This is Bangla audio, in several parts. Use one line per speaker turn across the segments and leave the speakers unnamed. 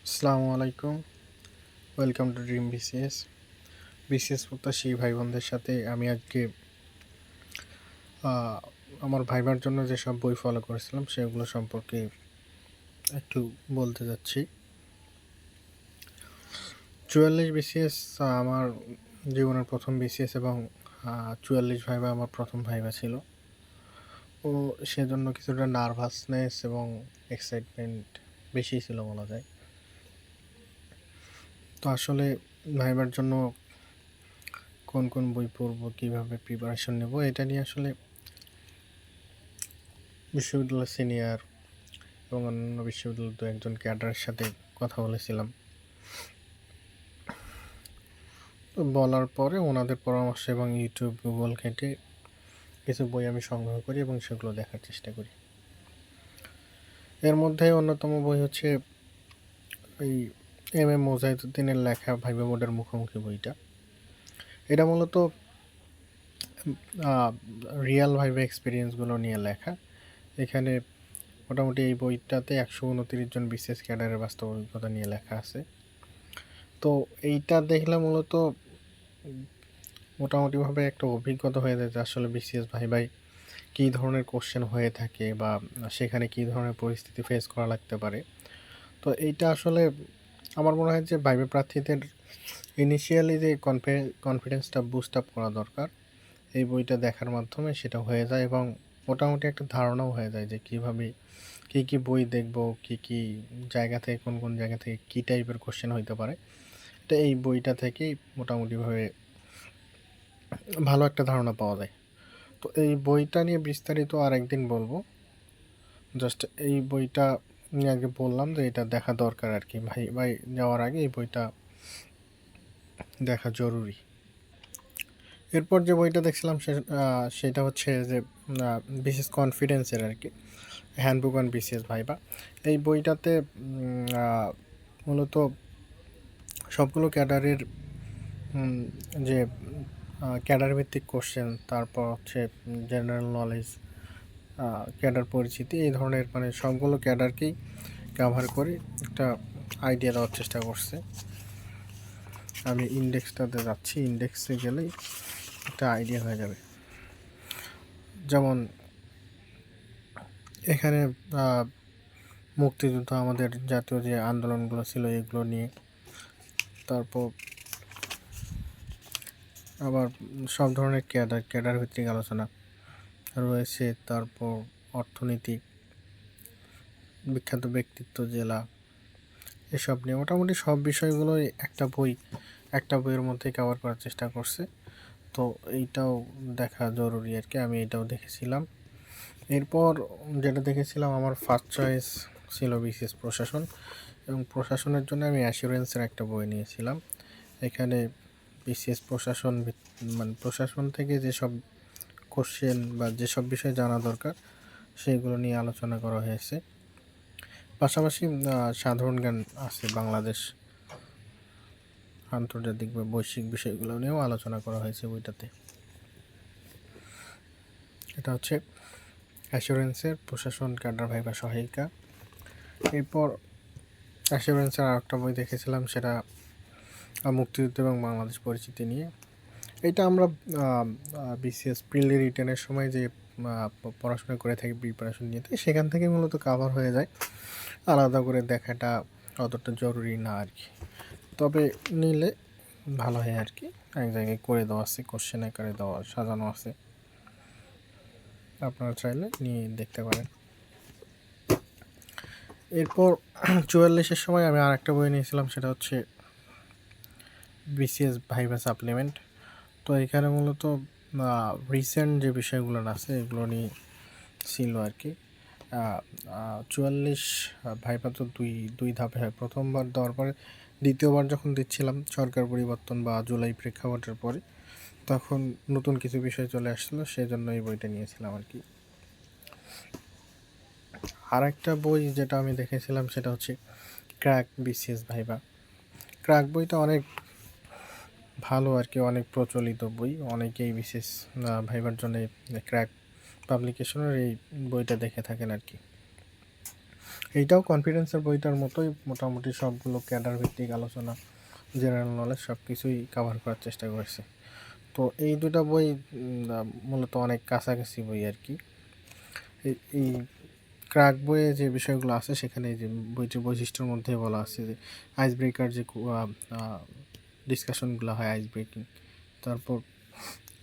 আসসালামু আলাইকুম। Welcome to dream BCS. BCS প্রত্যাশী ভাই বোনদের সাথে আমি আজকে আমার ভাইবার জন্য যেসব বই ফলো করেছিলাম সেগুলো সম্পর্কে একটু বলতে যাচ্ছি। ৪৪ বিসিএস আমার জীবনের প্রথম বিসিএস এবং ৪৪ ভাইবা আমার প্রথম ভাইবা ছিল। ও সেজন্য কিছুটা নার্ভাসনেস এবং এক্সাইটমেন্ট বেশি ছিল বলা যায়। তো আসলে ভাইবার জন্য কোন কোন বই পড়বো, কীভাবে প্রিপারেশন নেব, এটা নিয়ে আসলে বিশ্ববিদ্যালয়ের সিনিয়র এবং অন্যান্য বিশ্ববিদ্যালয়ের দু একজন ক্যাডারের সাথে কথা বলেছিলাম। তো বলার পরে ওনাদের পরামর্শ এবং ইউটিউব, গুগল ঘেঁটে কিছু বই আমি সংগ্রহ করি এবং সেগুলো দেখার চেষ্টা করি। এর মধ্যে অন্যতম বই হচ্ছে এই এম মুজাহিদুদ্দিনের লেখা ভাইবা বোর্ডের মুখোমুখি বইটা। এটা মূলত রিয়াল ভাইবা এক্সপিরিয়েন্সগুলো নিয়ে লেখা। এখানে মোটামুটি এই বইটাতে 129 জন বিসিএস ক্যাডারের বাস্তব অভিজ্ঞতা নিয়ে লেখা আছে। তো এইটা দেখলে মূলত মোটামুটিভাবে একটা অভিজ্ঞতা হয়ে যায় যে আসলে বিসিএস ভাইবায় কী ধরনের কোশ্চেন হয়ে থাকে বা সেখানে কী ধরনের পরিস্থিতি ফেস করা লাগতে পারে। তো এইটা আসলে আমার মনে হয় যে ভাইবা প্রার্থীদের ইনিশিয়ালি যে কনফিডেন্সটা বুস্ট আপ করা দরকার, এই বইটা দেখার মাধ্যমে সেটা হয়ে যায় এবং মোটামুটি একটা ধারণাও হয়ে যায় যে কীভাবে কী বই দেখব, কী জায়গা থেকে কোন জায়গা থেকে কী টাইপের কোশ্চেন হইতে পারে। এটা এই বইটা থেকেই মোটামুটিভাবে ভালো একটা ধারণা পাওয়া যায়। তো এই বইটা নিয়ে বিস্তারিত আরেকদিন বলবো। জাস্ট এই বইটা নিয়ে আগে বললাম যে এটা দেখা দরকার আর কি। ভাই যাওয়ার আগে এই বইটা দেখা জরুরি। এরপর যে বইটা দেখছিলাম সেটা হচ্ছে যে বিশেষ কনফিডেন্সের আর কি, হ্যান্ডবুক অন বিসিএস ভাইবা। এই বইটাতে মূলত সবগুলো ক্যাডারের যে ক্যাডার ভিত্তিক কোশ্চেন, তারপর হচ্ছে জেনারেল নলেজ, ক্যাডার পরিচিতি, এই ধরনের মানে সবগুলো ক্যাডারকেই কভার করে একটা আইডিয়া দেওয়ার চেষ্টা করছে। আমি ইন্ডেক্সটাতে যাচ্ছি, ইন্ডেক্সে গেলেই একটা আইডিয়া হয়ে যাবে। যেমন এখানে মুক্তিযুদ্ধ, আমাদের জাতীয় যে আন্দোলনগুলো ছিল এগুলো নিয়ে, তারপর আবার সব ধরনের ক্যাডার ভিত্তিক আলোচনা রয়েছে। তারপর অর্থনীতি, বিখ্যাত ব্যক্তিত্ব, জেলা, এসব নিয়ে মোটামুটি সব বিষয়গুলোই একটা বইয়ের মধ্যে কভার করার চেষ্টা করছে। তো এইটাও দেখা জরুরি আর কি, আমি এটাও দেখেছিলাম। এরপর যেটা দেখেছিলাম, আমার ফার্স্ট চয়েস ছিল বিসিএস প্রশাসন, এবং প্রশাসনের জন্য আমি অ্যাসিউরেন্সের একটা বই নিয়েছিলাম। এখানে বিসিএস প্রশাসন মানে প্রশাসন থেকে যেসব কোশ্চেন বা যেসব বিষয় জানা দরকার সেগুলো নিয়ে আলোচনা করা হয়েছে। পাশাপাশি সাধারণ জ্ঞান আছে, বাংলাদেশ, আন্তর্জাতিক বা বৈশ্বিক বিষয়গুলো নিয়েও আলোচনা করা হয়েছে বইটাতে। এটা হচ্ছে অ্যাসুরেন্সের প্রশাসন ক্যাডার ভাইবা সহায়িকা। এরপর অ্যাসুরেন্সের আরেকটা বই দেখেছিলাম, সেটা মুক্তিযুদ্ধ এবং বাংলাদেশ পরিচিতি নিয়ে। এটা আমরা বিসিএস প্রিলি রিটেনের সময় যে পড়াশোনা করে থাকি, প্রিপারেশন নিয়ে থাকি, সেখান থেকে মূলত কাভার হয়ে যায়। আলাদা করে দেখাটা অতটা জরুরি না আর কি, তবে নিলে ভালো হয় আর কি। এক জায়গায় করে দেওয়া আছে, কোশ্চেন আকারে দেওয়া সাজানো আছে, আপনারা চাইলে নিয়ে দেখতে পারেন। এরপর ৪৪-এর সময় আমি আরেকটা বই নিয়েছিলাম, সেটা হচ্ছে বিসিএস ভাইবা সাপ্লিমেন্ট। তো এখানে মূলত রিসেন্ট যে বিষয়গুলো আছে এগুলো নিয়ে ছিল আর কি। ৪৪ ভাইবা তো দুই ধাপে হয়। প্রথমবার দেওয়ার পরে দ্বিতীয়বার যখন দিচ্ছিলাম সরকার পরিবর্তন বা জুলাই প্রেক্ষাপটের পরে, তখন নতুন কিছু বিষয় চলে আসছিলো, সেজন্য এই বইটা নিয়েছিলাম আর কি। আর একটা বই যেটা আমি দেখেছিলাম সেটা হচ্ছে ক্র্যাক বিসিএস ভাইবা। ক্র্যাক বইটা অনেক ভালো আর কি, অনেক প্রচলিত বই, অনেকেই বিশেষ ভাইবার জন্য ক্র্যাক পাবলিকেশনের এই বইটা দেখে থাকেন আর কি। এইটাও কনফিডেন্সের বইটার মতোই মোটামুটি সবগুলো ক্যাডার ভিত্তিক আলোচনা, জেনারেল নলেজ সব কিছুই কাভার করার চেষ্টা করেছে। তো এই দুটা বই মূলত অনেক কাছাকাছি বই আর কি। এই ক্র্যাক বইয়ে যে বিষয়গুলো আছে সেখানে যে বইটির বৈশিষ্ট্যের মধ্যে বলা আছে যে আইস ব্রেকার যে ডিসকাশনগুলো হয় আইস ব্রেকিং, তারপর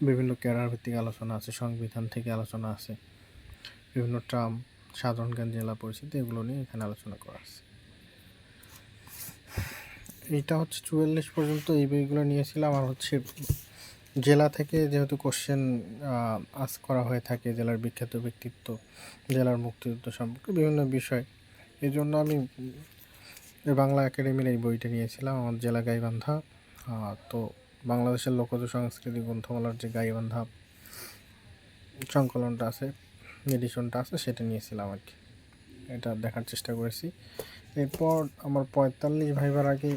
বিভিন্ন ক্যাডার ভিত্তিক আলোচনা আছে, সংবিধান থেকে আলোচনা আছে, বিভিন্ন ট্রাম, সাধারণ জ্ঞান, জেলা পরিস্থিতি, এগুলো নিয়ে এখানে আলোচনা করা আছে। এইটা হচ্ছে 44 পর্যন্ত এই বইগুলো নিয়েছিলাম। আর হচ্ছে জেলা থেকে যেহেতু কোশ্চেন আস করা হয়ে থাকে, জেলার বিখ্যাত ব্যক্তিত্ব, জেলার মুক্তিযুদ্ধ সম্পর্কে বিভিন্ন বিষয়, এই জন্য আমি বাংলা একাডেমির এই বইটা নিয়েছিলাম, আমার জেলা গাইবান্ধা। তো বাংলাদেশের লোকজ সংস্কৃতি গ্রন্থমালার যে গাইবান্ধা সংকলনটা আছে, এডিশনটা আছে, সেটা নিয়েছিলাম আর কি। এটা দেখার চেষ্টা করেছি। এরপর আমার 45 ভাইবার আগে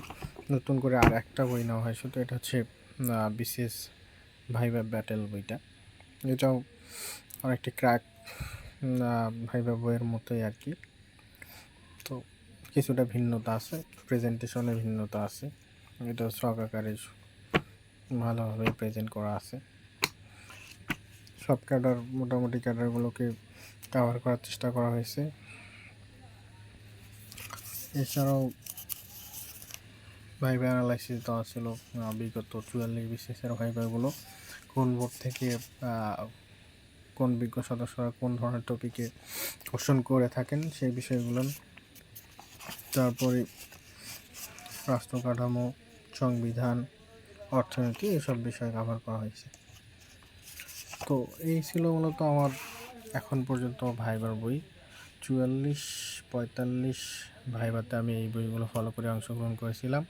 নতুন করে আর একটা বই নেওয়া হয় শুধু, এটা হচ্ছে বিসিএস ভাইবা ব্যাটেল বইটা। এটাও অনেকটি ক্র্যাক ভাইবা বইয়ের মতোই আর কি। তো কিছুটা ভিন্নতা আছে, প্রেজেন্টেশনে ভিন্নতা আছে, এটা ছক আকারে ভালোভাবে প্রেজেন্ট করা আছে। সব ক্যাডার, মোটামুটি ক্যাডারগুলোকে কভার করার চেষ্টা করা হয়েছে। এছাড়াও ভাইবা অ্যানালাইসিস দেওয়া ছিল বিগত 44 বিসিএসের ভাইবাগুলো, কোন বোর্ড থেকে কোন বিজ্ঞ সদস্যরা কোন ধরনের টপিকে কোশ্চেন করে থাকেন সেই বিষয়গুলো। তারপরে রাষ্ট্র কাঠামো, সংবিধান, অর্থনীতি, এসব বিষয় কভার করা হয়েছে। তো এই ছিল মূলত আমার এখন পর্যন্ত ভাইবার বই। 44, 45 ভাইভাতে আমি এই বইগুলো ফলো করে অংশগ্রহণ করেছিলাম,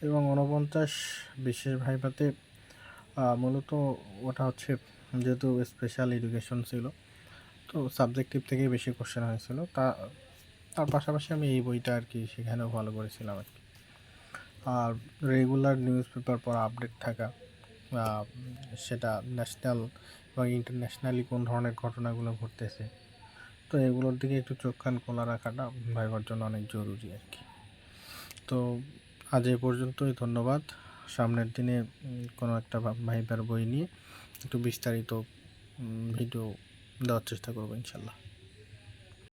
এবং 49 বিশেষ ভাইভাতে মূলত ওটা হচ্ছে যেহেতু স্পেশাল এডুকেশন ছিল, তো সাবজেক্টিভ থেকেই বেশি কোশ্চেন হয়েছিল। তার পাশাপাশি আমি এই বইটা আর কি সেখানেও ফলো করেছিলাম আর কি। আর রেগুলার নিউজ পেপার পড়া, আপডেট থাকা, সেটা ন্যাশনাল বা ইন্টারন্যাশনালি কোন ধরনের ঘটনাগুলো ঘটতেছে, তো এগুলোর দিকে একটু চোখ কান খোলা রাখাটা ভাইবার জন্য অনেক জরুরি আর কি। তো আজ এ পর্যন্তই, ধন্যবাদ। সামনের দিনে কোনো একটা ভাইবার বই নিয়ে একটু বিস্তারিত ভিডিও দেওয়ার চেষ্টা করবো ইনশাল্লাহ।